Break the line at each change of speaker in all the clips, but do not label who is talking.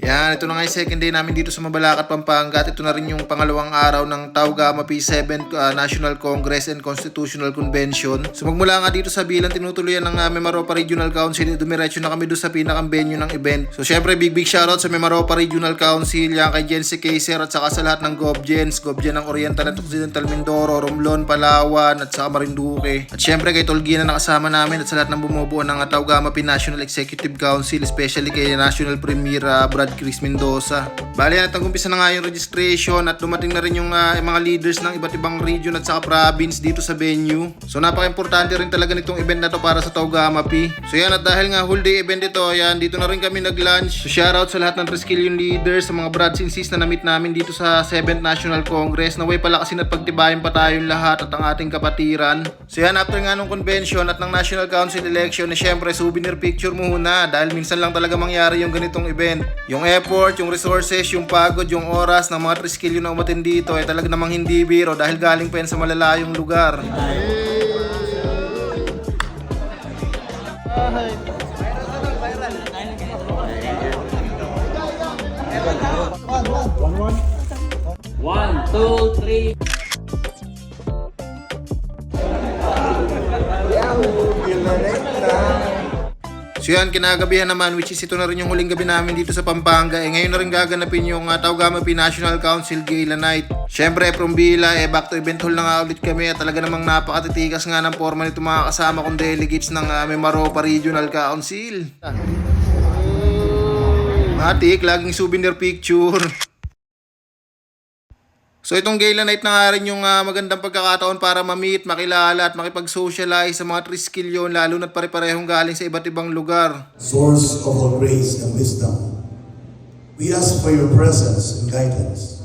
Yan, ito na nga yung second day namin dito sa Mabalacat, Pampanga. At ito na rin yung pangalawang araw ng Taugama P7 National Congress and Constitutional Convention. So magmula nga dito sa Bilan, tinutuluyan ng Mimaropa Regional Council. Dumiretso na kami doon sa pinakang venue ng event. So syempre big shoutout sa Mimaropa Regional Council, yan kay Jensi Kaiser at saka sa lahat ng Govgen ng Oriental at Occidental Mindoro, Romblon, Palawan at saka Marinduque. At syempre kay Tolgina na kasama namin at sa lahat ng bumubuo ng Taugama P National Executive Council, especially kay National Premier Brad Chris Mendoza. Bali at nag-umpisa na nga yung registration at dumating na rin yung mga leaders ng iba't ibang region at saka province dito sa venue. So napaka-importante rin talaga nitong event na to para sa Taugama P. So yan, at dahil nga whole day event ito, yan, dito na rin kami nag-lunch. So shoutout sa lahat ng Triskelion leaders, sa mga brads and sis na na-meet namin dito sa 7th National Congress. Naway palakasin at pagtibayin pa tayong lahat at ang ating kapatiran. So yan, after nga nung convention at ng National Council election, syempre souvenir picture muna dahil minsan lang talaga mangyari yung ganitong event. Yung effort, yung resources, yung pagod, yung oras ng mga Triskelion na umatin dito ay talaga namang hindi biro dahil galing pa yan sa malalayong lugar.
One, two, three.
So yan, kinagabihan naman, which is ito na rin yung huling gabi namin dito sa Pampanga. Ngayon na rin gaganapin yung Taugama P National Council Gala Night. Syempre from Bila, back to event hall na nga ulit kami at talaga namang napakatitikas nga ng forma nito mga kasama kong delegates ng Mimaropa Regional Council. Matik, laging souvenir picture. So itong Gala Night na nga rin yung magandang pagkakataon para ma-meet, makilala at makipag-socialize sa mga Triskelion, lalo na't pare-parehong galing sa iba't ibang lugar.
Source of all grace and wisdom, we ask for your presence and guidance.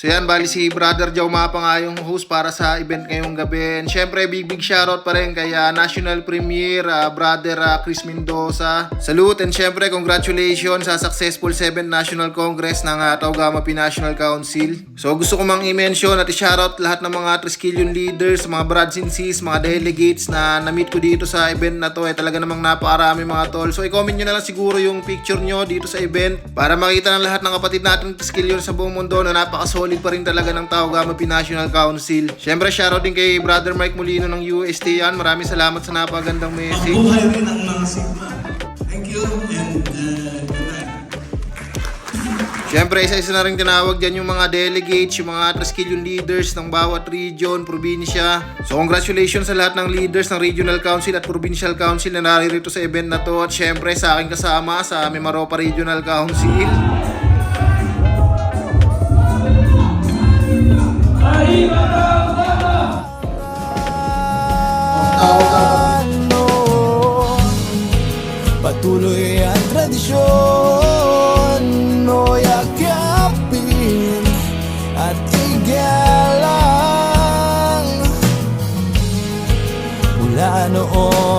So yan, bali si Brother Jauma pa nga yung host para sa event ngayong gabi. And syempre big shoutout pa rin kay National Premier Brother Chris Mendoza. Salute and syempre congratulations sa successful 7th National Congress ng Taugama P National Council. So gusto ko mang i-mention at i-shoutout lahat ng mga Triskelion leaders, mga brads and sis, mga delegates na na-meet ko dito sa event na to. Talaga namang napakarami mga tol. So i-comment nyo na lang siguro yung picture nyo dito sa event para makita ng lahat ng kapatid natin Triskelion sa buong mundo na napaka-solid pa rin talaga ng Taugama P National Council. Syempre shoutout din kay Brother Mike Molino ng UST yan. Maraming salamat sa napagandang message.
Mabuhay rin ang mga Sigma. Thank you and good night.
Syempre isa-isa na rin tinawag dyan yung mga delegates, yung mga Triskelion leaders ng bawat region, probinsya. So congratulations sa lahat ng leaders ng Regional Council at Provincial Council na naririto sa event na to. At syempre sa aking kasama sa Mimaropa Regional Council.
Patuloy ang tradisyon, o yakapin at igalang. Mula noon